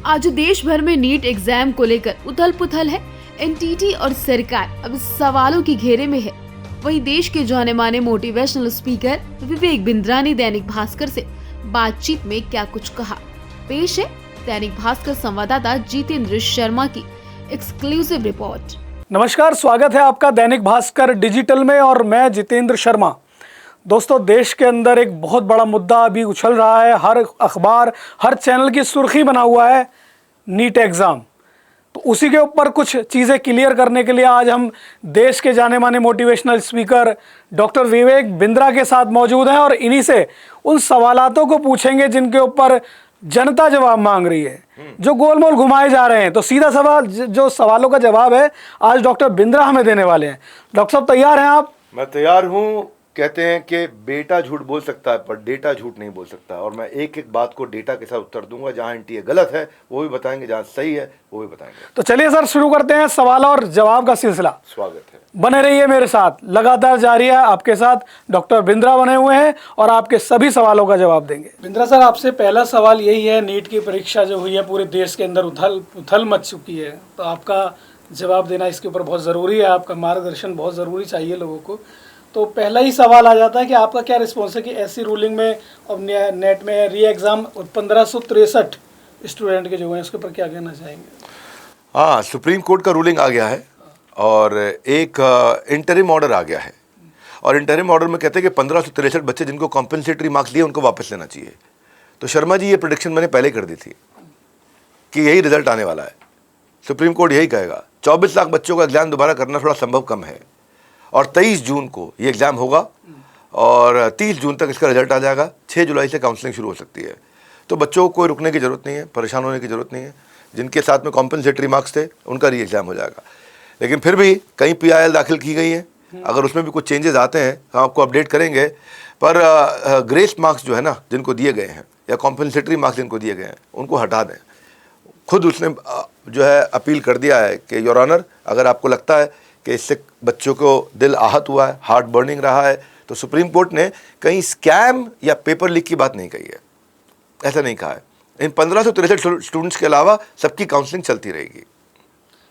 आज देश भर में नीट एग्जाम को लेकर उथल पुथल है। एनटीटी और सरकार अब सवालों के घेरे में है। वहीं देश के जाने माने मोटिवेशनल स्पीकर विवेक बिंद्रा ने दैनिक भास्कर से बातचीत में क्या कुछ कहा, पेश है दैनिक भास्कर संवाददाता जितेंद्र शर्मा की एक्सक्लूसिव रिपोर्ट। नमस्कार, स्वागत है आपका दैनिक भास्कर डिजिटल में और मैं जितेंद्र शर्मा। दोस्तों, देश के अंदर एक बहुत बड़ा मुद्दा अभी उछल रहा है। हर अखबार, हर चैनल की सुर्खी बना हुआ है नीट एग्ज़ाम। तो उसी के ऊपर कुछ चीज़ें क्लियर करने के लिए आज हम देश के जाने माने motivational speaker doctor Vivek Bindra के साथ मौजूद हैं और इन्हीं से उन सवालातों को पूछेंगे जिनके ऊपर जनता जवाब मांग रही है, जो गोलमोल घुमाए जा रहे हैं। तो सीधा सवाल, जो सवालों का जवाब है, आज डॉक्टर बिंद्रा हमें देने वाले हैं। डॉक्टर साहब, तैयार हैं आप? मैं तैयार हूँ। कहते हैं कि बेटा झूठ बोल सकता है पर डेटा झूठ नहीं बोल सकता, और मैं एक एक बात को डेटा के साथ उत्तर दूंगा। जहाँ एनटीए गलत है वो भी बताएंगे, जहाँ सही है वो भी बताएंगे। तो चलिए सर, शुरू करते हैं सवाल और जवाब का सिलसिला। स्वागत है, बने रहिए मेरे साथ, लगातार जारी है। आपके साथ डॉक्टर बिंद्रा बने हुए हैं और आपके सभी सवालों का जवाब देंगे। बिंद्रा सर, आपसे पहला सवाल यही है, नीट की परीक्षा जो हुई है पूरे देश के अंदर उथल मच चुकी है, तो आपका जवाब देना इसके ऊपर बहुत ज़रूरी है। आपका मार्गदर्शन बहुत ज़रूरी चाहिए लोगों को। तो पहला ही सवाल आ जाता है कि आपका क्या रिस्पॉन्स है कि ऐसी रूलिंग में और नेट में री एग्ज़ाम 1563 स्टूडेंट के जो हैं, उसके ऊपर क्या कहना चाहेंगे? हाँ, सुप्रीम कोर्ट का रूलिंग आ गया है और एक इंटरिम ऑर्डर आ गया है, और इंटरिम ऑर्डर में कहते हैं कि 1563 बच्चे जिनको कॉम्पनसेटरी मार्क्स दिए उनको वापस लेना चाहिए। तो शर्मा जी, ये प्रेडिक्शन मैंने पहले कर दी थी कि यही रिजल्ट आने वाला है। सुप्रीम कोर्ट यही कहेगा। 24 लाख बच्चों का एग्जाम दोबारा करना थोड़ा संभव कम है, और 23 जून को ये एग्ज़ाम होगा और 30 जून तक इसका रिजल्ट आ जाएगा। 6 जुलाई से काउंसलिंग शुरू हो सकती है। तो बच्चों को कोई रुकने की ज़रूरत नहीं है, परेशान होने की ज़रूरत नहीं है। जिनके साथ में कॉम्पनसेटरी मार्क्स थे उनका री एग्ज़ाम हो जाएगा। लेकिन फिर भी कहीं PIL दाखिल की गई है, अगर उसमें भी कुछ चेंजेस आते हैं हम आपको अपडेट करेंगे। पर ग्रेस मार्क्स जो है ना, जिनको दिए गए हैं, या कॉम्पनसेटरी मार्क्स जिनको दिए गए हैं, उनको हटा दें। खुद उसने जो है अपील कर दिया है कि योर ऑनर, अगर आपको लगता है कि इससे बच्चों को दिल आहत हुआ है, हार्ट बर्निंग रहा है, तो सुप्रीम कोर्ट ने कहीं स्कैम या पेपर लीक की बात नहीं कही है, ऐसा नहीं कहा है। इन 1563 स्टूडेंट्स के अलावा सबकी काउंसलिंग चलती रहेगी।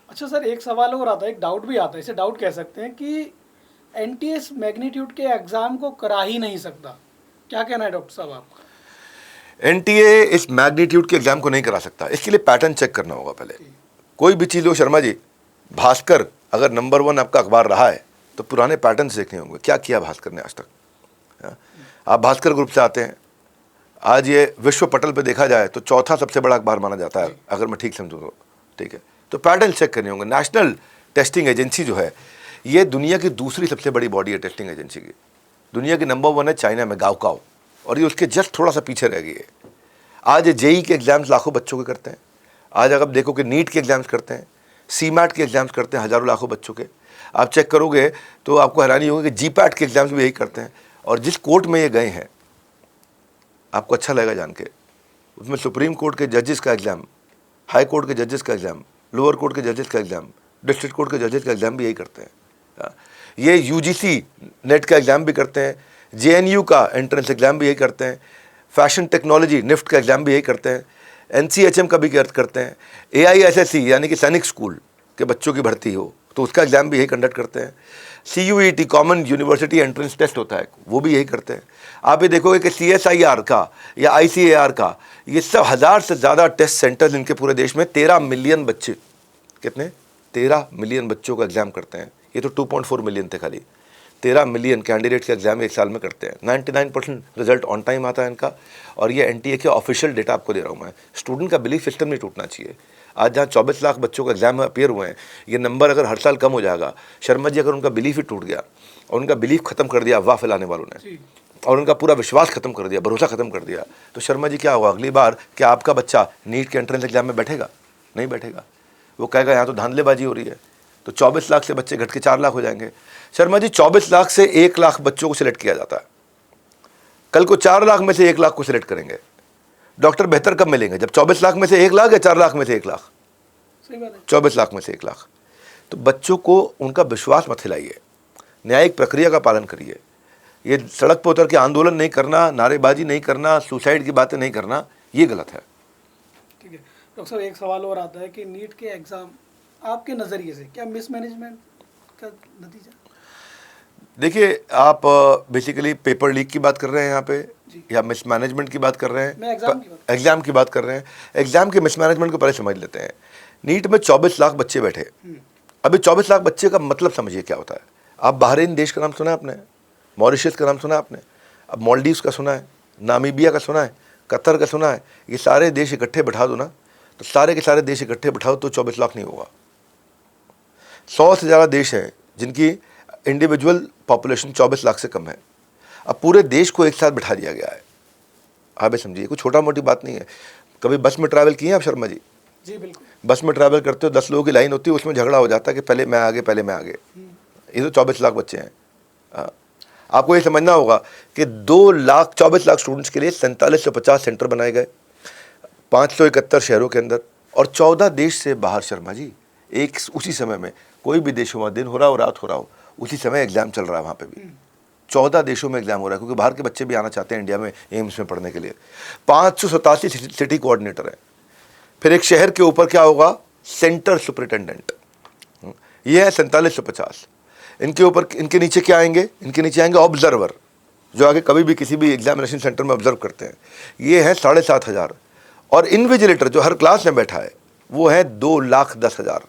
अच्छा सर, एक सवाल और आता है, एक डाउट भी आता है, इसे डाउट कह सकते हैं कि एनटीएस मैग्नीट्यूड के एग्जाम को करा ही नहीं सकता। क्या कहना है डॉक्टर साहब आपका? एनटीए इस मैग्नीट्यूड के एग्जाम को नहीं करा सकता। इसके लिए पैटर्न चेक करना होगा पहले। कोई भी चीज़ हो शर्मा जी, भास्कर अगर नंबर 1 आपका अखबार रहा है तो पुराने पैटर्न्स देखने होंगे, क्या किया भास्कर ने आज तक। आप भास्कर ग्रुप से आते हैं, आज ये विश्व पटल पे देखा जाए तो चौथा सबसे बड़ा अखबार माना जाता है, अगर मैं ठीक समझूँ तो। ठीक है, तो पैटर्न चेक करने होंगे। नेशनल टेस्टिंग एजेंसी जो है, ये दुनिया की दूसरी सबसे बड़ी बॉडी है टेस्टिंग एजेंसी की। दुनिया की नंबर 1 है चाइना में, गाओकाओ, और ये उसके जस्ट थोड़ा सा पीछे रह गई है। आज जेई के एग्जाम्स लाखों बच्चों के करते हैं। आज अगर आप देखो कि नीट के एग्जाम्स करते हैं, CMAT के एग्जाम्स करते हैं हज़ारों लाखों बच्चों के। आप चेक करोगे तो आपको हैरानी होगी कि GPAT के एग्जाम्स भी यही करते हैं। और जिस कोर्ट में ये गए हैं, आपको अच्छा लगेगा जान के, उसमें सुप्रीम कोर्ट के जजेस का एग्ज़ाम, हाई कोर्ट के जजेस का एग्ज़ाम, लोअर कोर्ट के जजेस का एग्ज़ाम, डिस्ट्रिक्ट कोर्ट के जजेस का एग्ज़ाम भी यही करते हैं। ये UGC नेट का एग्ज़ाम भी करते हैं, JNU का एंट्रेंस एग्ज़ाम भी यही करते हैं, फैशन टेक्नोलॉजी निफ्ट का एग्ज़ाम भी यही करते हैं, NCHM का भी करते हैं, AISSE यानी कि सैनिक स्कूल के बच्चों की भर्ती हो तो उसका एग्ज़ाम भी यही कंडक्ट करते हैं। CUET common university entrance test होता है, वो भी यही करते हैं। आप ये देखोगे कि CSIR का या ICAR का, ये सब 1000 से ज़्यादा टेस्ट सेंटर्स इनके पूरे देश में 13 मिलियन बच्चे, कितने 13 मिलियन बच्चों का एग्ज़ाम करते हैं। ये तो 2.4 मिलियन थे खाली। 13 मिलियन कैंडिडेट का एग्जाम एक साल में करते हैं। 99% रिजल्ट ऑन टाइम आता है इनका। और ये एनटीए के ऑफिशियल डेटा आपको दे रहा हूँ मैं। स्टूडेंट का बिलीफ सिस्टम नहीं टूटना चाहिए। आज जहाँ 24 लाख बच्चों का एग्जाम अपीयर हुए हैं, ये नंबर अगर हर साल कम हो जाएगा, शर्मा जी, अगर उनका बिलीफ ही टूट गया और उनका बिलीफ खत्म कर दिया अफवाह फैलाने वालों ने, और उनका पूरा विश्वास खत्म कर दिया, भरोसा खत्म कर दिया, तो शर्मा जी क्या होगा अगली बार? क्या आपका बच्चा नीट के एंट्रेंस एग्जाम में बैठेगा? नहीं बैठेगा। वो कहेगा यहाँ तो धांधलेबाजी हो रही है। तो 24 लाख से बच्चे घट के 4 लाख हो जाएंगे। शर्मा जी, 24 लाख से 1 लाख बच्चों को सिलेक्ट किया जाता है। कल को 4 लाख में से 1 लाख को सिलेक्ट करेंगे। डॉक्टर बेहतर कब मिलेंगे? जब 24 लाख में से 1 लाख या 4 लाख में से 1 लाख? 24 लाख में से 1 लाख। तो बच्चों को उनका विश्वास मत हिलाइए, न्यायिक प्रक्रिया का पालन करिए। ये सड़क पर उतर के आंदोलन नहीं करना, नारेबाजी नहीं करना, सुसाइड की बातें नहीं करना, ये गलत है। ठीक है। डॉक्टर साहब एक सवाल और आता है कि नीट के एग्ज़ाम आपके नज़रिए से क्या मिसमैनेजमेंट का नतीजा? देखिए, आप बेसिकली पेपर लीक की बात कर रहे हैं यहाँ पे या मिसमैनेजमेंट की बात कर रहे हैं? मैं एग्ज़ाम की बात एग्जाम की बात कर रहे हैं। एग्जाम के मिसमैनेजमेंट को पहले समझ लेते हैं। नीट में 24 लाख बच्चे बैठे। अभी 24 लाख बच्चे का मतलब समझिए क्या होता है। आप बहरीन देश का नाम सुना है आपने, मॉरिशस का नाम सुना है आपने, अब मालदीव्स का सुना है, नामीबिया का सुना है, कतर का सुना है। ये सारे देश इकट्ठे बैठा दो ना, तो सारे के सारे देश इकट्ठे बैठाओ तो 24 लाख नहीं होगा। 100 से ज़्यादा देश हैं जिनकी इंडिविजुअल पॉपुलेशन 24 लाख से कम है। अब पूरे देश को एक साथ बिठा दिया गया है। आप ये समझिए, कोई छोटा मोटी बात नहीं है। कभी बस में ट्रैवल किए हैं आप शर्मा जी? जी बिल्कुल। बस में ट्रैवल करते हो, 10 लोगों की लाइन होती है, उसमें झगड़ा हो जाता है कि पहले मैं आगे पहले मैं आगे। ये तो 24 लाख बच्चे हैं। आपको ये समझना होगा कि 24 लाख स्टूडेंट्स के लिए 4750 सेंटर बनाए गए 571 शहरों के अंदर और 14 देश से बाहर। शर्मा जी, एक उसी समय में कोई भी देशों में दिन हो रहा हो रात हो रहा हो, उसी समय एग्जाम चल रहा है वहाँ पे भी। 14 देशों में एग्जाम हो रहा है, क्योंकि बाहर के बच्चे भी आना चाहते हैं इंडिया में एम्स में पढ़ने के लिए। 587 सिटी कोऑर्डिनेटर है। फिर एक शहर के ऊपर क्या होगा? Centre superintendent. ये है 4750। इनके ऊपर, इनके नीचे क्या आएंगे? इनके नीचे आएंगे ऑब्जर्वर, जो आगे कभी भी किसी भी एग्जामिनेशन सेंटर में ऑब्जर्व करते हैं। ये है 7500। और इन्विजिलेटर जो हर क्लास में बैठा है वो है 2,10,000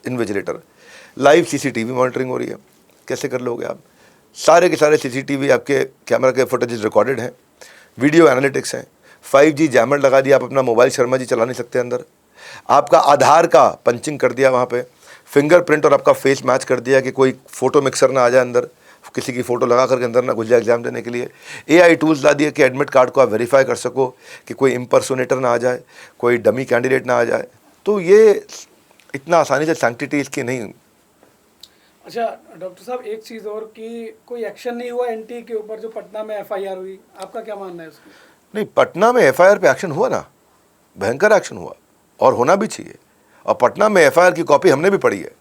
इन्विजिलेटर। लाइव सीसीटीवी मॉनिटरिंग हो रही है। कैसे कर लोगे आप? सारे के सारे सीसीटीवी आपके कैमरा के फुटेजेस रिकॉर्डेड हैं। वीडियो एनालिटिक्स हैं। 5G जैमर लगा दिया, आप अपना मोबाइल शर्मा जी चला नहीं सकते अंदर। आपका आधार का पंचिंग कर दिया वहाँ पे, फिंगरप्रिंट और आपका फेस मैच कर दिया कि कोई फ़ोटो मिक्सर ना आ जाए अंदर, किसी की फ़ोटो लगा करके अंदर ना घुस जाए एग्जाम देने के लिए। AI टूल्स ला दिए कि एडमिट कार्ड को आप वेरीफाई कर सको कि कोई इम्पर्सोनेटर ना आ जाए, कोई डमी कैंडिडेट ना आ जाए। तो ये इतना आसानी से सैंक्टिटी इसकी नहीं। अच्छा डॉक्टर साहब, एक चीज़ और कि कोई एक्शन नहीं हुआ NTA के ऊपर जो पटना में FIR हुई, आपका क्या मानना है उसकी? नहीं, पटना में FIR पे एक्शन हुआ ना, भयंकर एक्शन हुआ और होना भी चाहिए। और पटना में FIR की कॉपी हमने भी पढ़ी है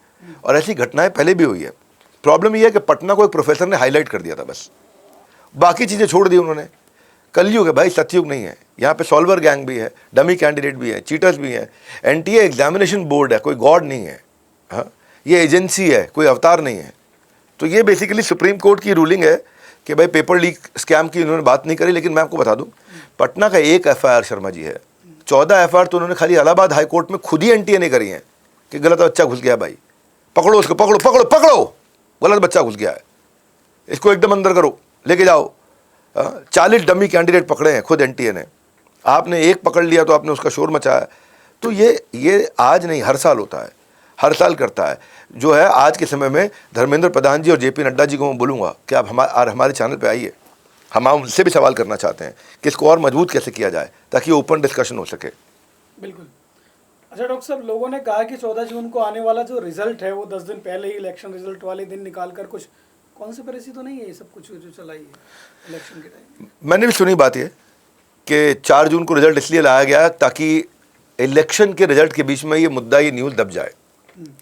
और ऐसी घटनाएं पहले भी हुई है। प्रॉब्लम यह है कि पटना को एक प्रोफेसर ने हाईलाइट कर दिया था, बस बाकी चीज़ें छोड़ दी उन्होंने। कलयुग है भाई, सतयुग नहीं है। यहाँ पे सॉल्वर गैंग भी है, डमी कैंडिडेट भी है, चीटर्स भी हैं। NTA एग्जामिनेशन बोर्ड है, कोई गॉड नहीं है। हाँ, ये एजेंसी है, कोई अवतार नहीं है। तो ये बेसिकली सुप्रीम कोर्ट की रूलिंग है कि भाई पेपर लीक स्कैम की उन्होंने बात नहीं करी। लेकिन मैं आपको बता दूं, पटना का एक FIR शर्मा जी है, 14 FIR तो उन्होंने खाली इलाहाबाद हाई कोर्ट में खुद ही NTA ने करी है कि गलत बच्चा घुस गया, भाई पकड़ो उसको, पकड़ो पकड़ो पकड़ो, गलत बच्चा घुस गया है, इसको एकदम अंदर करो, लेके जाओ। 40 डमी कैंडिडेट पकड़े हैं खुद NTA ने। आपने एक पकड़ लिया तो आपने उसका शोर मचाया। तो ये आज नहीं, हर साल होता है, हर साल करता है। जो है आज के समय में धर्मेंद्र प्रधान जी और JP नड्डा जी को मैं बोलूँगा कि आप हमारे चैनल पे आइए, हम उनसे भी सवाल करना चाहते हैं कि इसको और मजबूत कैसे किया जाए ताकि ओपन डिस्कशन हो सके। बिल्कुल। अच्छा डॉक्टर साहब, लोगों ने कहा कि 14 जून को आने वाला जो रिजल्ट है वो 10 दिन पहले ही इलेक्शन रिजल्ट वाले दिन निकाल कर कुछ कॉन्स्पिरेसी तो नहीं है ये सब कुछ जो चलाई है इलेक्शन के टाइम? मैंने भी सुनी बात ये कि 4 जून को रिजल्ट इसलिए लाया गया ताकि इलेक्शन के रिजल्ट के बीच में ये मुद्दा, ये न्यूज़ दब जाए।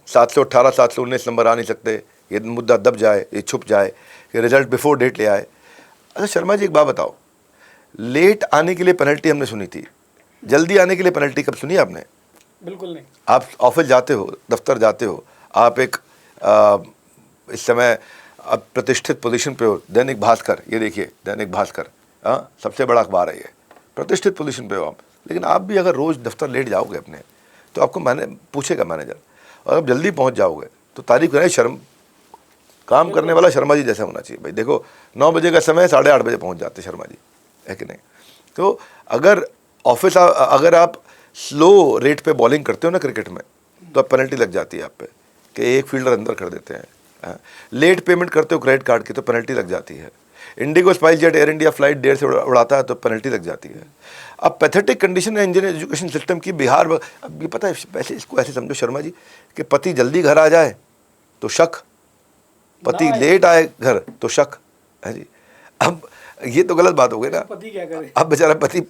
718 719 नंबर आ नहीं सकते, ये मुद्दा दब जाए, ये छुप जाए, कि रिजल्ट बिफोर डेट ले आए। अच्छा शर्मा जी, एक बात बताओ, लेट आने के लिए पेनल्टी हमने सुनी थी, जल्दी आने के लिए पेनल्टी कब सुनी आपने? बिल्कुल नहीं। आप ऑफिस जाते हो, दफ्तर जाते हो, आप एक इस समय आप प्रतिष्ठित पोजीशन पे हो। दैनिक भास्कर, ये देखिए दैनिक भास्कर, हाँ सबसे बड़ा अखबार है ये, प्रतिष्ठित पोजीशन पे हो आप। लेकिन आप भी अगर रोज़ दफ्तर लेट जाओगे अपने, तो आपको पूछेगा मैनेजर, और आप जल्दी पहुंच जाओगे तो तारीफ करें, शर्म काम करने वाला शर्मा जी जैसा होना चाहिए। भाई देखो 9 बजे का समय, 8:30 बजे पहुंच जाते शर्मा जी, है कि नहीं? तो अगर ऑफिस, अगर आप स्लो रेट पे बॉलिंग करते हो ना क्रिकेट में, तो अब पेनल्टी लग जाती है आप पे कि एक फील्डर अंदर कर देते हैं। लेट पेमेंट करते हो क्रेडिट कार्ड की तो पेनल्टी लग जाती है। IndiGo, SpiceJet, Air India flight देर से उड़ाता है तो पेनल्टी लग जाती है। अब पैथेटिक कंडीशन है इंडियन एजुकेशन सिस्टम की बिहार। अब ये पता है, वैसे इसको ऐसे समझो शर्मा जी कि पति जल्दी घर आ जाए तो शक, पति लेट आए घर तो शक है जी। अब ये तो गलत बात हो गई ना, पति क्या करे? अब बेचारा पति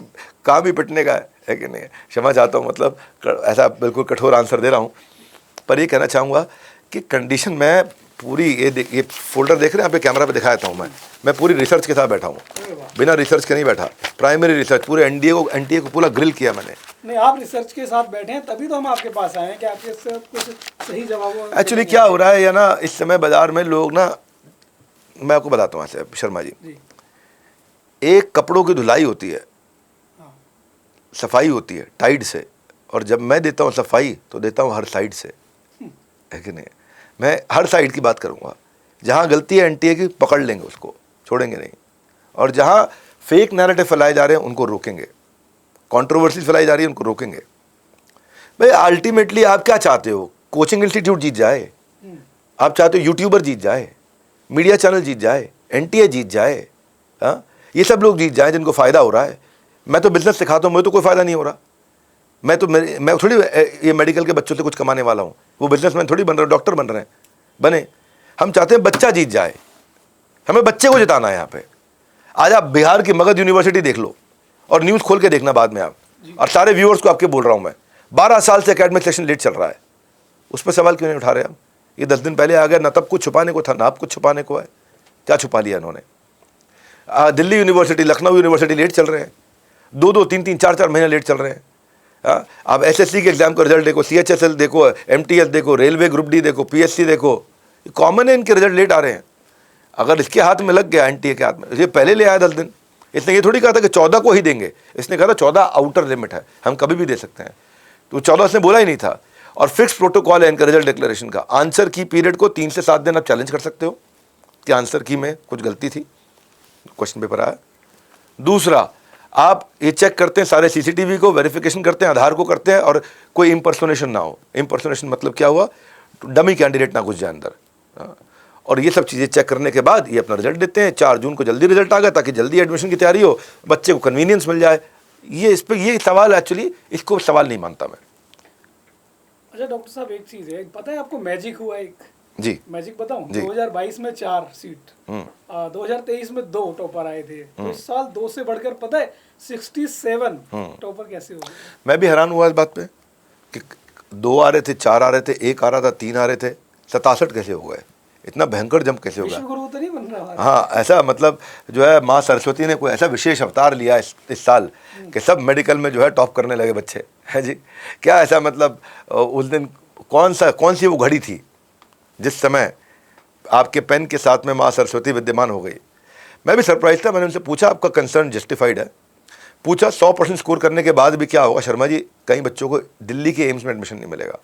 काम ही पिटने का है कि नहीं? क्षमा चाहता हूँ, मतलब ऐसा बिल्कुल कठोर आंसर दे रहा हूँ, पर ये कहना चाहूँगा कि कंडीशन मैं पूरी, ये फोल्डर देख रहे हैं, आप कैमरा पे दिखाता हूँ, मैं पूरी रिसर्च के साथ बैठा हूँ, बिना रिसर्च के नहीं बैठा। प्राइमरी रिसर्च पूरे NTA को पूरा ग्रिल किया मैंने नहीं, आप रिसर्च के साथ बैठे हैं तभी तो हम आपके पास आए हैं कि आपके से कुछ सही जवाब। एक्चुअली क्या हो रहा है या ना, इस समय बाजार में लोग ना, मैं आपको बताता हूँ ऐसे शर्मा जी, एक कपड़ों की धुलाई होती है, सफाई होती है टाइड से, और जब मैं देता हूँ सफाई तो देता हूँ हर साइड से, है कि नहीं? मैं हर साइड की बात करूँगा। जहाँ गलती है एनटीए की, पकड़ लेंगे उसको, छोड़ेंगे नहीं, और जहाँ फेक नैरेटिव फैलाए जा रहे हैं उनको रोकेंगे, कंट्रोवर्सी फैलाई जा रही है उनको रोकेंगे। भाई अल्टीमेटली आप क्या चाहते हो? कोचिंग इंस्टीट्यूट जीत जाए, आप चाहते हो यूट्यूबर जीत जाए, मीडिया चैनल जीत जाए, एनटीए जीत जाए, हाँ, ये सब लोग जीत जाए जिनको फ़ायदा हो रहा है। मैं तो बिजनेस सिखाता हूँ, मुझे तो कोई फ़ायदा नहीं हो रहा। मैं थोड़ी ये मेडिकल के बच्चों से कुछ कमाने वाला हूँ, वो बिजनेसमैन थोड़ी बन रहे हैं, डॉक्टर बन रहे हैं, बने। हम चाहते हैं बच्चा जीत जाए, हमें बच्चे को जिताना है यहाँ पे। आज आप बिहार की मगध यूनिवर्सिटी देख लो, और न्यूज़ खोल के देखना बाद में आप, और सारे व्यूअर्स को आपके बोल रहा हूँ मैं, 12 साल से एकेडमिक सेशन लेट चल रहा है, उस पर सवाल क्यों नहीं उठा रहे आप? ये 10 दिन पहले आ गया, ना तब कुछ छुपाने को था ना अब कुछ छुपाने को है। क्या छुपा लिया इन्होंने? Delhi university, Lucknow university late चल रहे हैं, 2-2, 3-3, 4-4 महीने लेट चल रहे हैं। आप एसएससी के एग्जाम का रिजल्ट देखो, सीएचएसएल देखो, एमटीएस देखो, रेलवे ग्रुप डी देखो, पीएससी देखो, कॉमन है इनके रिजल्ट लेट आ रहे हैं। अगर इसके हाथ में लग गया, एनटीए के हाथ में, ये पहले ले आया 10 दिन। इसने ये थोड़ी कहा था कि 14 को ही देंगे, इसने कहा था 14 आउटर लिमिट है, हम कभी भी दे सकते हैं, तो 14 इसने बोला ही नहीं था। और फिक्स प्रोटोकॉल है इनका रिजल्ट डिक्लेरेशन का। आंसर की पीरियड को 3 से 7 दिन आप चैलेंज कर सकते हो कि आंसर की में कुछ गलती थी, क्वेश्चन पेपर आया। दूसरा, आप ये चेक करते हैं सारे सीसीटीवी को, वेरिफिकेशन करते हैं, आधार को करते हैं, और कोई इम्पर्सोनेशन ना हो। इम्पर्सोनेशन मतलब क्या हुआ? डमी कैंडिडेट ना घुस जाए अंदर। और ये सब चीज़ें चेक करने के बाद ये अपना रिजल्ट देते हैं। 4 जून को जल्दी रिजल्ट आ गया ताकि जल्दी एडमिशन की तैयारी हो, बच्चे को कन्वीनियंस मिल जाए। ये इस पर ये सवाल, एक्चुअली इसको सवाल नहीं मानता मैं। अच्छा डॉक्टर साहब, एक चीज़ है, पता है आपको मैजिक हुआ एक? जी, मैजिक बताऊं? जी। 2022 में 4 सीट, 2023 में 2 टॉपर आए थे, तो इस साल 2 से बढ़कर पता है 67 टॉपर कैसे हो गए? मैं भी हैरान हुआ इस बात पे कि 2 आ रहे थे, 4 आ रहे थे, 1 आ रहा था, 3 आ रहे थे, 67 कैसे हो गए? इतना भयंकर जंप कैसे हो गया? विश्व गुरु तो नहीं बन रहा? हाँ, ऐसा मतलब जो है माँ सरस्वती ने कोई ऐसा विशेष अवतार लिया इस साल कि सब मेडिकल में जो है टॉप करने लगे बच्चे, है जी। क्या ऐसा मतलब उस दिन कौन सी वो घड़ी थी जिस समय आपके पेन के साथ में माँ सरस्वती विद्यमान हो गई? मैं भी सरप्राइज था। मैंने उनसे पूछा आपका कंसर्न जस्टिफाइड है? पूछा 100% स्कोर करने के बाद भी क्या होगा शर्मा जी? कई बच्चों को दिल्ली के एम्स में एडमिशन नहीं मिलेगा।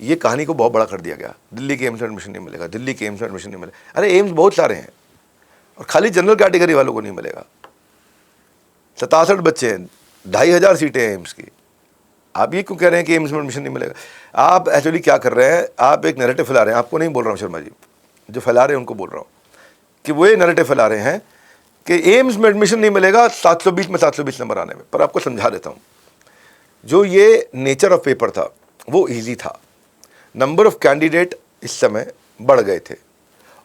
ये कहानी को बहुत बड़ा कर दिया गया, दिल्ली के एम्स में एडमिशन नहीं मिलेगा, दिल्ली के एम्स में एडमिशन नहीं मिलेगा। अरे एम्स बहुत सारे हैं, और खाली जनरल कैटेगरी वालों को नहीं मिलेगा। 67 बच्चे हैं, 2500 सीटें हैं एम्स की। आप ये क्यों कह रहे हैं कि एम्स में एडमिशन नहीं मिलेगा? आप एक्चुअली क्या कर रहे हैं? आप एक नैरेटिव फैला रहे हैं। आपको नहीं बोल रहा हूँ शर्मा जी, जो फैला रहे हैं उनको बोल रहा हूँ कि वो ये नैरेटिव फैला रहे हैं कि एम्स में एडमिशन नहीं मिलेगा 720 में 720 नंबर आने में। पर आपको समझा देता हूँ, जो ये नेचर ऑफ पेपर था वो ईजी था। नंबर ऑफ कैंडिडेट इस समय बढ़ गए थे,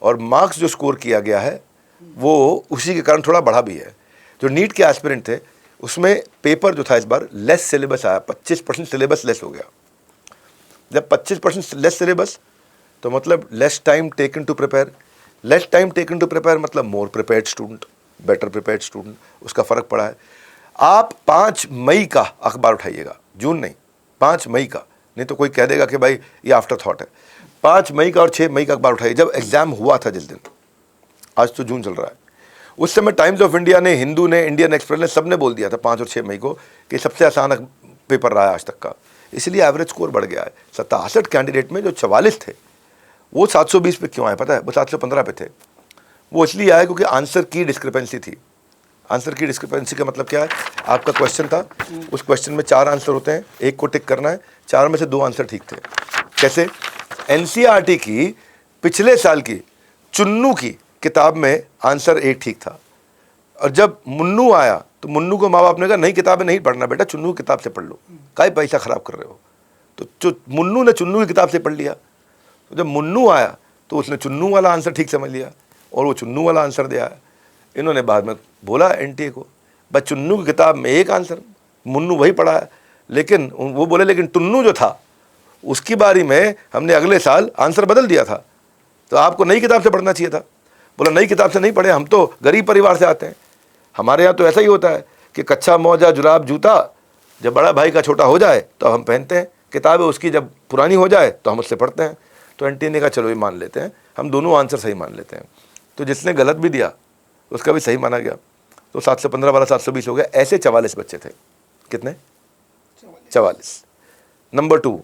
और मार्क्स जो स्कोर किया गया है वो उसी के कारण थोड़ा बढ़ा भी है। जो नीट के एस्पिरेंट थे उसमें पेपर जो था इस बार लेस सिलेबस आया, 25% सिलेबस लेस हो गया। जब 25% लेस सिलेबस, तो मतलब less time taken to prepare. Less time taken to prepare मतलब more prepared student, better prepared student, उसका फ़र्क पड़ा है। आप 5 मई का अखबार उठाइएगा, जून नहीं, 5 मई का, नहीं तो कोई कह देगा कि भाई ये आफ्टर थॉट है। 5 मई का और 6 मई का अखबार उठाइए, जब एग्ज़ाम हुआ था जिस दिन। आज तो जून चल रहा है। उस समय टाइम्स ऑफ इंडिया ने, हिंदू ने, इंडियन एक्सप्रेस ने, सब ने बोल दिया था 5 और 6 मई को कि सबसे आसान पेपर रहा है आज तक का। इसलिए एवरेज स्कोर बढ़ गया है। 67 कैंडिडेट में जो 44 थे वो 720 पे क्यों आए पता है? वो 715 पे थे। वो इसलिए आए क्योंकि आंसर की डिस्क्रिपेंसी थी। आंसर की डिस्क्रिपेंसी का मतलब क्या है? आपका क्वेश्चन था, उस क्वेश्चन में 4 आंसर होते हैं, एक को टिक करना है, 4 में से 2 आंसर ठीक थे। कैसे? एनसीईआरटी की पिछले साल की चुन्नू की किताब में आंसर 1 ठीक था, और जब मुन्नू आया तो मुन्नू को माँ बाप ने कहा नई किताबें नहीं पढ़ना बेटा, चुन्नू की किताब से पढ़ लो, काहे पैसा ख़राब कर रहे हो। तो मुन्नू ने चुन्नू की किताब से पढ़ लिया। तो जब मुन्नू आया तो उसने चुन्नू वाला आंसर ठीक समझ लिया और वो चुन्नू वाला आंसर दिया। इन्होंने बाद में बोला एनटीए को, भाई चुन्नू की किताब में एक आंसर, मुन्नू वही पढ़ा है, लेकिन वो बोले लेकिन टुन्नू जो था उसकी बारी में हमने अगले साल आंसर बदल दिया था, तो आपको नई किताब से पढ़ना चाहिए था। बोला नई किताब से नहीं पढ़े, हम तो गरीब परिवार से आते हैं, हमारे यहाँ तो ऐसा ही होता है कि कच्चा मौजा जुराब जूता जब बड़ा भाई का छोटा हो जाए तो हम पहनते हैं, किताबें उसकी जब पुरानी हो जाए तो हम उससे पढ़ते हैं। तो एनटीए ने कहा चलो ये मान लेते हैं, हम दोनों आंसर सही मान लेते हैं। तो जिसने गलत भी दिया उसका भी सही माना गया। तो 715 वाला 720 हो गया। ऐसे 44 बच्चे थे। कितने? 44। नंबर 2,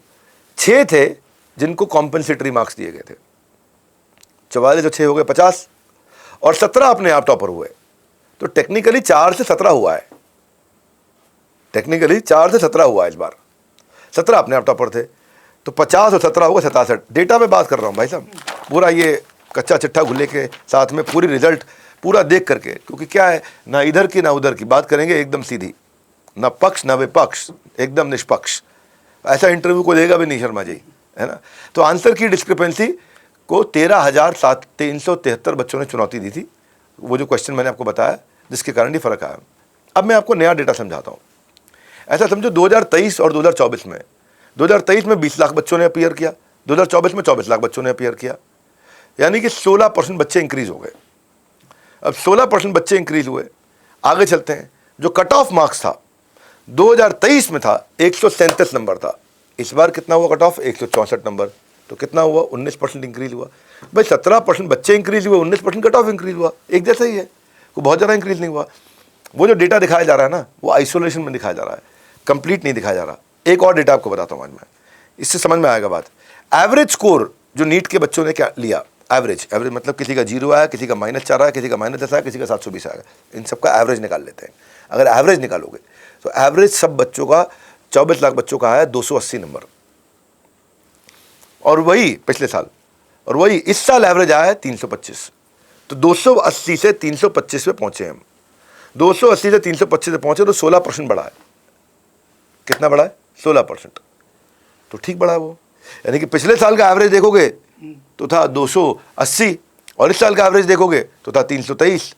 6 थे जिनको कॉम्पनसेटरी मार्क्स दिए गए थे। 44 और 6 हो गए 50, और 17 अपने आप टॉपर हुए। तो टेक्निकली 4 से 17 हुआ है, टेक्निकली 4 से 17 हुआ है इस बार। 17 अपने आप टॉपर थे, तो 50 और 17 होगा 67। डेटा पे बात कर रहा हूँ भाई साहब, पूरा ये कच्चा चिट्ठा घुले के साथ में पूरी रिजल्ट पूरा देख करके, क्योंकि क्या है, ना इधर की ना उधर की बात करेंगे, एकदम सीधी, ना पक्ष ना विपक्ष, एकदम निष्पक्ष। ऐसा इंटरव्यू को देगा भी नहीं शर्मा जी, है ना। तो आंसर की डिस्क्रिपेंसी को 13,373 बच्चों ने चुनौती दी थी, वो जो क्वेश्चन मैंने आपको बताया, जिसके कारण ये फर्क आया। अब मैं आपको नया डेटा समझाता हूँ। ऐसा समझो 2023 और 2024 में, 2023 में 20 लाख बच्चों ने अपीयर किया, 2024 में 24 लाख बच्चों ने अपीयर किया, यानी कि 16% बच्चे इंक्रीज हो गए। अब 16% बच्चे इंक्रीज हुए। आगे चलते हैं। जो कट ऑफ मार्क्स था 2023 में था 137 नंबर था, इस बार कितना हुआ कट ऑफ? 164 नंबर। तो कितना हुआ? 19% इंक्रीज हुआ। भाई 17% बच्चे इंक्रीज हुए, 19% कट ऑफ इंक्रीज हुआ, एक जैसा ही है, कोई बहुत ज़्यादा इंक्रीज नहीं हुआ। वो जो डेटा दिखाया जा रहा है ना, वो आइसोलेशन में दिखाया जा रहा है, कंप्लीट नहीं दिखाया जा रहा। एक और डेटा आपको बताता हूँ आज मैं, इससे समझ में आएगा बात। एवरेज स्कोर जो नीट के बच्चों ने क्या लिया, एवरेज मतलब किसी का 0 आया, किसी का -4 आया, किसी का -10 आया, किसी का 720 आया, इन सब का एवरेज निकाल लेते हैं। अगर एवरेज निकालोगे तो एवरेज सब बच्चों का 24 लाख बच्चों का आया 280 नंबर, और वही पिछले साल, और वही इस साल एवरेज आया है 325। तो 280 से 325 पे पहुंचे हम। 280 से 325 पे पहुंचे तो 16% बढ़ा है। कितना बढ़ा है? 16%। तो ठीक बढ़ा है वो, यानी कि पिछले साल का एवरेज देखोगे तो था 280, और इस साल का एवरेज देखोगे तो था 323।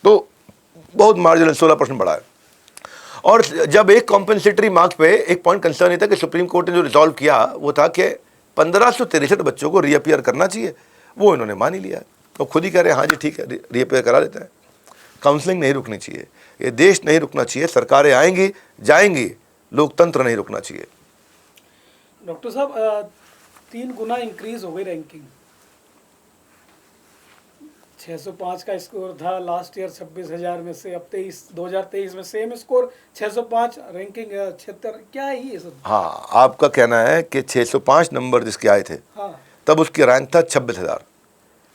तो बहुत मार्जिनल 16% बढ़ा है। और जब एक कॉम्पनसेटरी मार्क्स पे एक पॉइंट कंसर्न ये था कि सुप्रीम कोर्ट ने जो रिजॉल्व किया वो था कि 1563 बच्चों को रीअपियर करना चाहिए, वो इन्होंने मान ही लिया। तो खुद ही कह रहे हैं हाँ जी ठीक है, रीअपियर करा देते हैं। काउंसलिंग नहीं रुकनी चाहिए, ये देश नहीं रुकना चाहिए, सरकारें आएंगी जाएंगी, लोकतंत्र नहीं रुकना चाहिए। डॉक्टर साहब 3 गुना इंक्रीज हो गई रैंकिंग। 605 का स्कोर था लास्ट ईयर 26,000 में से, अब 2023 में सेम स्कोर 605, रैंकिंग 76। क्या है ये सब? हाँ, आपका कहना है कि 605 नंबर जिसके आए थे, हाँ, तब उसकी रैंक था 26,000।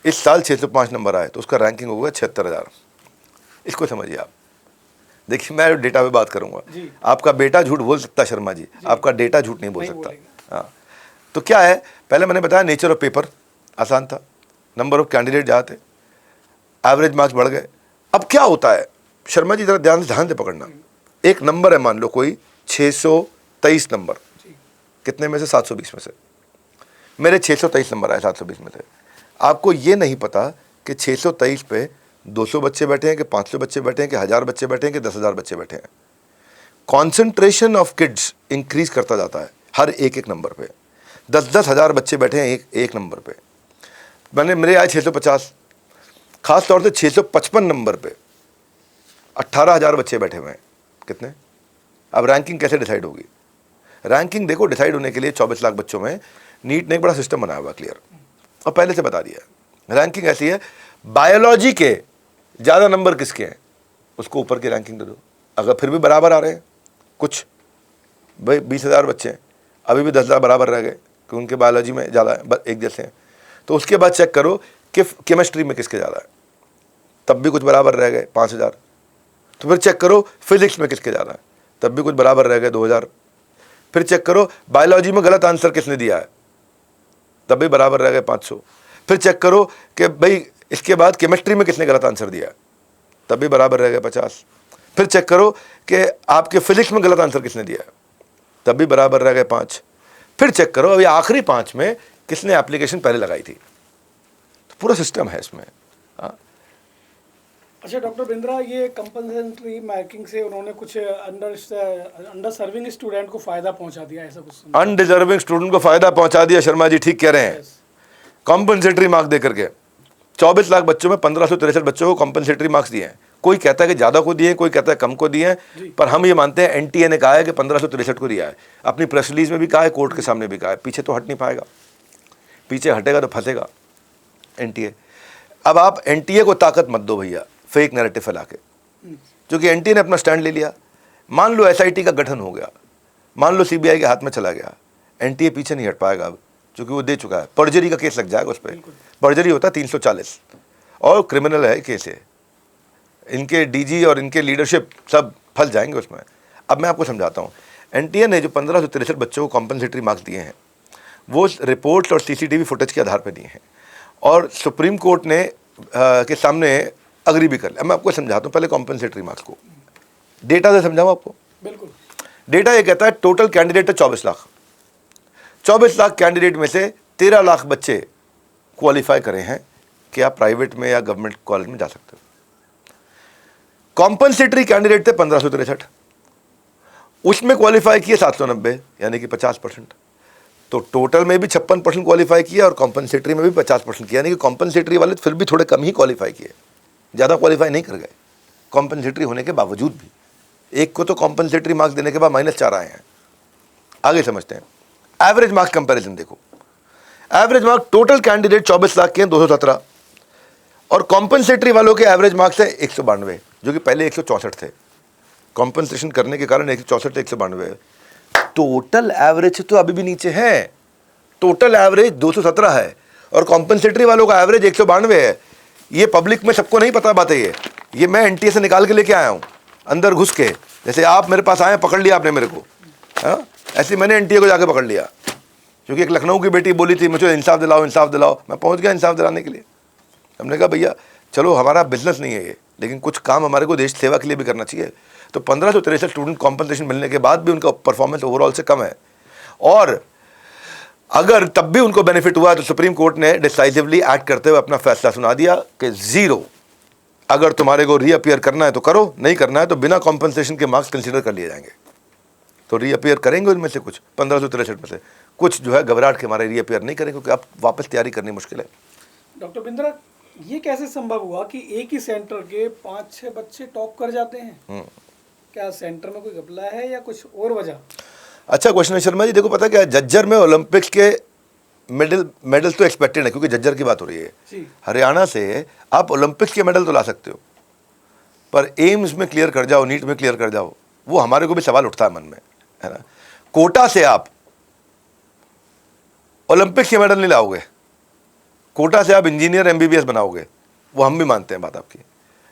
इस साल 605 नंबर आए तो उसका रैंकिंग हो गया 76,000। इसको समझिए आप। देखिए मैं डेटा पे बात करूंगा, आपका बेटा झूठ बोल सकता है शर्मा जी, आपका डेटा झूठ नहीं बोल सकता। हाँ, तो क्या है, पहले मैंने बताया नेचर ऑफ पेपर आसान था, नंबर ऑफ कैंडिडेट ज़्यादा थे, एवरेज मार्क्स बढ़ गए। अब क्या होता है शर्मा जी, जरा ध्यान से पकड़ना। एक नंबर है, मान लो कोई 623 नंबर, कितने में से? 720 में से। मेरे 623 नंबर आए 720 में से। आपको ये नहीं पता कि 623 पे 200 बच्चे बैठे हैं कि 500 बच्चे बैठे हैं कि 1000 बच्चे बैठे हैं कि 10,000 बच्चे बैठे हैं। कॉन्सेंट्रेशन ऑफ किड्स इंक्रीज करता जाता है हर एक नंबर पे। 10-10 हज़ार बच्चे बैठे हैं एक नंबर पे। मेरे आए 650, खास तौर से 655 नंबर पे 18,000 बच्चे बैठे हुए हैं। कितने? अब रैंकिंग कैसे डिसाइड होगी? रैंकिंग देखो, डिसाइड होने के लिए 24 लाख बच्चों में नीट ने एक बड़ा सिस्टम बनाया हुआ क्लियर, और पहले से बता दिया। रैंकिंग ऐसी है, बायोलॉजी के ज़्यादा नंबर किसके हैं उसको ऊपर की रैंकिंग दे दो। अगर फिर भी बराबर आ रहे हैं कुछ, भाई 20,000 बच्चे हैं, अभी भी 10,000 बराबर रह गए कि उनके बायोलॉजी में ज़्यादा है, एक जैसे हैं, तो उसके बाद चेक करो कि केमिस्ट्री में किसके ज़्यादा है, तब भी कुछ बराबर रह गए 5,000। तो फिर चेक करो फिजिक्स में किसके ज़्यादा है, तब भी कुछ बराबर रह गए 2,000। फिर चेक करो बायोलॉजी में गलत आंसर किसने दिया है, तब भी बराबर रह गए 500। फिर चेक करो कि भाई इसके बाद केमिस्ट्री में किसने गलत आंसर दिया, तब भी बराबर रह गए 50। फिर चेक करो कि आपके फिजिक्स में गलत आंसर किसने दिया, तब भी बराबर रह गए 5। फिर चेक करो अभी आखिरी 5 में किसने एप्लीकेशन पहले लगाई थी। तो पूरा सिस्टम है इसमें। अच्छा डॉक्टर बिंद्रा, ये कंपलसरी मार्किंग से उन्होंने कुछ अंडर सर्विंग स्टूडेंट को फायदा पहुंचा दिया, ऐसा कुछ? अनडिजर्विंग स्टूडेंट को फायदा पहुंचा दिया, शर्मा जी ठीक कह रहे हैं। कॉम्पनसेटरी मार्क्स दे करके 24 लाख बच्चों में 1563 बच्चों को कॉम्पनसेटरी मार्क्स दिए हैं। कोई कहता है कि ज़्यादा को दिए, कोई कहता है कम को दिए हैं, पर हम ये मानते हैं एनटीए ने कहा है कि 1563 को दिया है। अपनी प्रेस रिलीज में भी कहा है, कोर्ट के सामने भी कहा है। पीछे तो हट नहीं पाएगा, पीछे हटेगा तो फंसेगा एनटीए। अब आप एनटीए को ताकत मत दो भैया फेक नैरेटिव फैला के, क्योंकि एनटीए ने अपना स्टैंड ले लिया। मान लो एसआईटी का गठन हो गया, मान लो सीबीआई के हाथ में चला गया, एनटीए पीछे नहीं हट पाएगा अब, क्योंकि वो दे चुका है। पर्जरी का केस लग जाएगा उस पर, पर्जरी होता है 340 और क्रिमिनल है केस है। इनके डीजी और इनके लीडरशिप सब फंस जाएंगे उसमें। अब मैं आपको समझाता हूँ, एनटीए ने जो 1563 बच्चों को कॉम्पनसेटरी मार्क्स दिए हैं वो रिपोर्ट्स और सीसीटीवी फुटेज के आधार पर दिए हैं, और सुप्रीम कोर्ट ने के सामने अग्री भी कर लिया। मैं आपको समझाता हूँ पहले कॉम्पनसेटरी मार्क्स को, डेटा से समझाऊँ आपको। बिल्कुल। डेटा ये कहता है टोटल कैंडिडेट है 24 लाख, 24 लाख कैंडिडेट में से 13 लाख बच्चे क्वालिफाई करे हैं कि आप प्राइवेट में या गवर्नमेंट कॉलेज में जा सकते हो। कॉम्पनसेटरी कैंडिडेट थे 1563, उसमें क्वालिफाई किए 790, यानी कि 50%। तो टोटल में भी 56% क्वालिफाई किया और कॉम्पनसेटरी में भी 50% किया, यानी कि कॉम्पनसेटरी वाले फिर भी थोड़े कम ही क्वालिफाई किए, ज़्यादा क्वालिफाई नहीं कर गए कॉम्पनसेटरी होने के बावजूद भी। एक को तो कॉम्पनसेटरी मार्क्स देने के बाद -4 आए हैं। आगे समझते हैं, एवरेज मार्क्स कंपैरिजन देखो। Average marks total candidate 24 lakh के हैं 217, और कॉम्पनसेटरी वालों के एवरेज मार्क्स है 192, जो कि पहले 164 थे। कॉम्पनसेशन करने के कारण 164 से 192। टोटल एवरेज तो अभी भी नीचे है, टोटल एवरेज 217 है और कॉम्पनसेटरी वालों का एवरेज 192 है। ये पब्लिक में सबको नहीं पता बात है। ये मैं एनटीए से निकाल के लेके आया हूँ अंदर घुस के, जैसे आप मेरे पास आए, पकड़ लिया आपने मेरे को, हाँ, ऐसे मैंने एनटीए को जाके पकड़ लिया, क्योंकि एक लखनऊ की बेटी बोली थी मुझे इंसाफ दिलाओ इंसाफ दिलाओ। मैं पहुँच गया इंसाफ दिलाने के लिए। हमने कहा भैया चलो हमारा बिजनेस नहीं है ये, लेकिन कुछ काम हमारे को देश सेवा के लिए भी करना चाहिए। तो 1563 स्टूडेंट कॉम्पनसेशन मिलने के बाद भी उनका परफॉर्मेंस ओवरऑल से कम है, और अगर तब भी उनको बेनिफिट हुआ तो सुप्रीम कोर्ट ने डिसाइसिवली एक्ट करते हुए अपना फैसला सुना दिया कि 0, अगर तुम्हारे को रीअपियर करना है तो करो, नहीं करना है तो बिना कॉम्पनसेशन के मार्क्स कंसीडर कर लिए जाएंगे। तो रीअपियर करेंगे उनमें से कुछ 1563 में से, कुछ जो है घबराहट के मारे रीअपियर नहीं करेंगे, क्योंकि अब वापस तैयारी करनी मुश्किल है। डॉक्टर बिंद्रा, ये कैसे संभव हुआ कि एक ही सेंटर के 5-6 बच्चे टॉप कर जाते हैं? क्या सेंटर में कोई घपला है या कुछ और वजह? अच्छा क्वेश्चन है शर्मा जी। देखो पता क्या है, जज्जर में ओलंपिक्स के मेडल तो एक्सपेक्टेड है, क्योंकि जज्जर की बात हो रही है। हरियाणा से आप ओलंपिक्स के मेडल तो ला सकते हो, पर एम्स में क्लियर कर जाओ, नीट में क्लियर कर जाओ, वो हमारे को भी सवाल उठता है मन में, है ना। कोटा से आप ओलंपिक्स के मेडल नहीं लाओगे, कोटा से आप इंजीनियर एमबीबीएस बनाओगे, वो हम भी मानते हैं बात आपकी।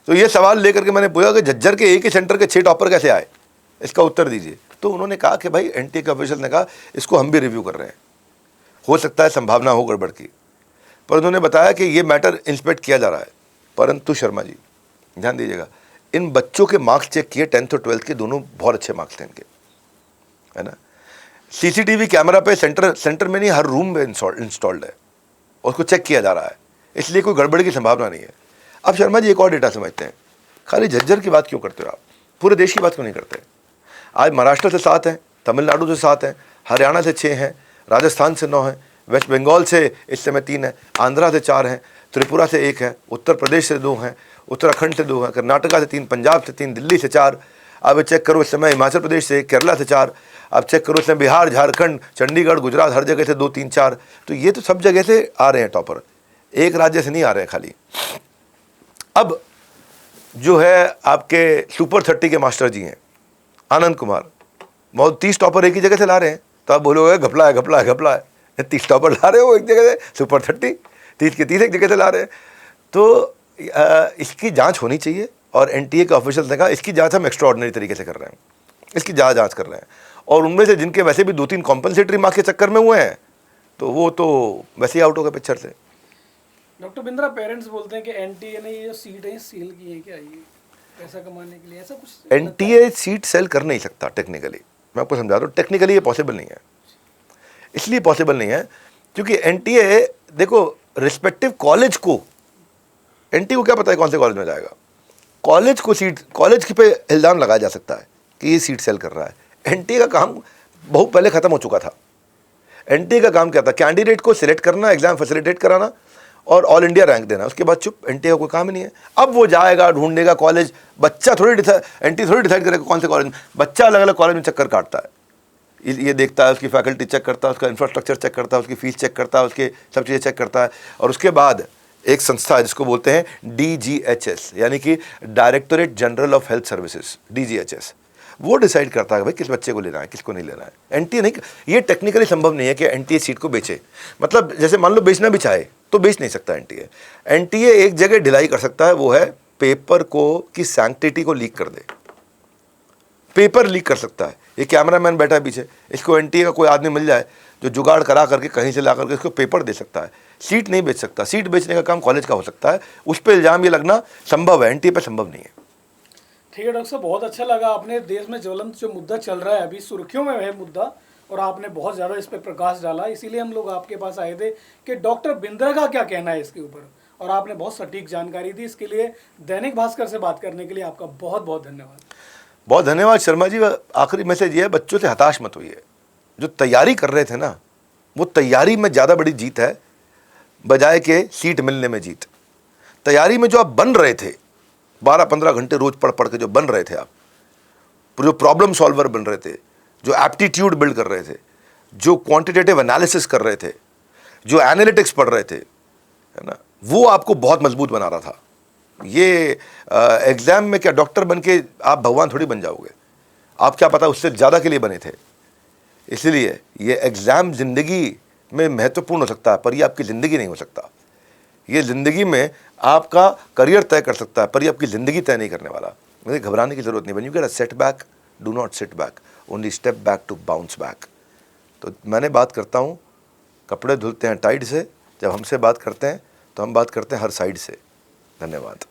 तो ये सवाल लेकर के मैंने पूछा कि झज्जर के एक ही सेंटर के 6 टॉपर कैसे आए, इसका उत्तर दीजिए। तो उन्होंने कहा कि भाई एनटीए के ऑफिशियल ने कहा इसको हम भी रिव्यू कर रहे हैं, हो सकता है संभावना हो गड़बड़ की, पर उन्होंने बताया कि ये मैटर इंस्पेक्ट किया जा रहा है। परंतु शर्मा जी ध्यान दीजिएगा, इन बच्चों के मार्क्स चेक किए 10th और 12th के, दोनों बहुत अच्छे मार्क्स थे इनके, है ना। सीसीटीवी कैमरा पे सेंटर में नहीं, हर रूम में इंस्टॉल्ड है, उसको चेक किया जा रहा है, इसलिए कोई गड़बड़ की संभावना नहीं है। अब शर्मा जी एक और डेटा समझते हैं, खाली झज्जर की बात क्यों करते हो आप, पूरे देश की बात क्यों नहीं करते? आज महाराष्ट्र से 7 हैं, तमिलनाडु से 7 हैं, हरियाणा से 6 हैं, राजस्थान से 9 हैं, वेस्ट बंगाल से इस समय 3 हैं, आंध्रा से 4 हैं, त्रिपुरा से 1 है, उत्तर प्रदेश से 2 हैं, उत्तराखंड से 2 हैं, कर्नाटका से 3, पंजाब से 3, दिल्ली से 4। अब चेक करो इस समय हिमाचल प्रदेश से, केरला से 4, अब चेक करो इस समय बिहार, झारखंड, चंडीगढ़, गुजरात, हर जगह से 2, 3, 4। तो ये तो सब जगह से आ रहे हैं टॉपर, एक राज्य से नहीं आ रहे हैं खाली। अब जो है आपके सुपर 30 के मास्टर जी हैं आनंद कुमार, बहुत 30 टॉपर एक ही जगह से ला रहे हैं। तो आप बोलोगे घपला है घपला है घपला है, 30 टॉपर ला रहे हो एक जगह से, सुपर 30, 30 के 30 एक जगह से ला रहे हैं। तो इसकी जांच होनी चाहिए, और एनटीए के ऑफिशियल ने कहा इसकी जांच हम एक्स्ट्राऑर्डिनरी तरीके से कर रहे हैं, इसकी जांच कर रहे हैं। और उनमें से जिनके वैसे भी 2-3 कॉम्पनसेटरी मार्क्स के चक्कर में हुए हैं, तो वो तो वैसे ही आउट हो गए पिक्चर से। डॉक्टर बिंद्रा, पेरेंट्स बोलते हैं कि एनटीए ने ये जो सीट है सील की है, क्या ये पैसा कमाने के लिए, ऐसा कुछ? एनटीए सीट सेल कर नहीं सकता टेक्निकली, मैं आपको समझा रहा हूँ, टेक्निकली ये पॉसिबल नहीं है। इसलिए पॉसिबल नहीं है क्योंकि एनटीए, देखो रिस्पेक्टिव कॉलेज को, एनटीए को क्या पता है कौन से कॉलेज में जाएगा, कॉलेज को सीट, कॉलेज पे इल्ज़ाम लगाया जा सकता है कि ये सीट सेल कर रहा है। एनटीए का काम बहुत पहले ख़त्म हो चुका था। एनटीए का काम क्या था, कैंडिडेट को सिलेक्ट करना, एग्ज़ाम फैसिलिटेट कराना, और ऑल इंडिया रैंक देना, उसके बाद चुप, एनटीए का कोई काम ही नहीं है। अब वो जाएगा ढूंढेगा कॉलेज, बच्चा थोड़ी एनटीए थोड़ी डिसाइड करेगा कौन से कॉलेज, बच्चा अलग अलग कॉलेज में चक्कर काटता है, ये देखता है, उसकी फैकल्टी चेक करता है, उसका इंफ्रास्ट्रक्चर चेक करता है, उसकी फीस चेक करता है, उसके सब चीज़ें चेक करता है, और उसके बाद एक संस्था है जिसको बोलते हैं DGHS, यानी कि directorate general of health services, DGHS, वो डिसाइड करता है भाई किस बच्चे को लेना है, किसको नहीं लेना है। एनटीए नहीं, ये टेक्निकली संभव नहीं है कि एनटीए सीट को बेचे, मतलब जैसे मान लो बेचना भी चाहे तो बेच नहीं सकता एनटीए। एनटीए एक जगह ढिलाई कर सकता है, वो है पेपर को की सैंक्टिटी को लीक कर दे, पेपर लीक कर सकता है। ये कैमरामैन बैठा है पीछे, इसको एनटीए का कोई आदमी मिल जाए जो जुगाड़ करा करके कहीं से ला करके इसको पेपर दे सकता है, सीट नहीं बेच सकता। सीट बेचने का काम कॉलेज का हो सकता है, उस पर इल्ज़ाम ये लगना संभव है, एनटीए पे संभव नहीं है। ठीक है डॉक्टर साहब, बहुत अच्छा लगा। आपने देश में ज्वलंत जो मुद्दा चल रहा है अभी, सुर्खियों में है मुद्दा, और आपने बहुत ज़्यादा इस पर प्रकाश डाला, इसीलिए हम लोग आपके पास आए थे कि डॉक्टर बिंद्रा का क्या कहना है इसके ऊपर, और आपने बहुत सटीक जानकारी दी। इसके लिए दैनिक भास्कर से बात करने के लिए आपका बहुत बहुत धन्यवाद। बहुत धन्यवाद शर्मा जी। आखिरी मैसेज ये है, बच्चों से हताश मत होइए। जो तैयारी कर रहे थे ना, वो तैयारी में ज़्यादा बड़ी जीत है बजाय के सीट मिलने में जीत। तैयारी में जो आप बन रहे थे 12-15 घंटे रोज पढ़ पढ़ के जो बन रहे थे आप, जो प्रॉब्लम सॉल्वर बन रहे थे, जो एप्टीट्यूड बिल्ड कर रहे थे, जो क्वांटिटेटिव एनालिसिस कर रहे थे, जो एनालिटिक्स पढ़ रहे थे, है ना, वो आपको बहुत मजबूत बना रहा था। ये एग्ज़ाम में क्या डॉक्टर बन के आप भगवान थोड़ी बन जाओगे, आप क्या पता उससे ज़्यादा के लिए बने थे। इसलिए ये एग्ज़ाम ज़िंदगी में महत्वपूर्ण हो सकता है, पर ये आपकी ज़िंदगी नहीं हो सकता। ये ज़िंदगी में आपका करियर तय कर सकता है, पर ये आपकी ज़िंदगी तय नहीं करने वाला। मुझे घबराने की ज़रूरत नहीं। When you get a setback, do not sit back, only step back to bounce back. तो मैंने बात करता हूँ, कपड़े धुलते हैं टाइट से, जब हमसे बात करते हैं तो हम बात करते हैं हर साइड से। धन्यवाद।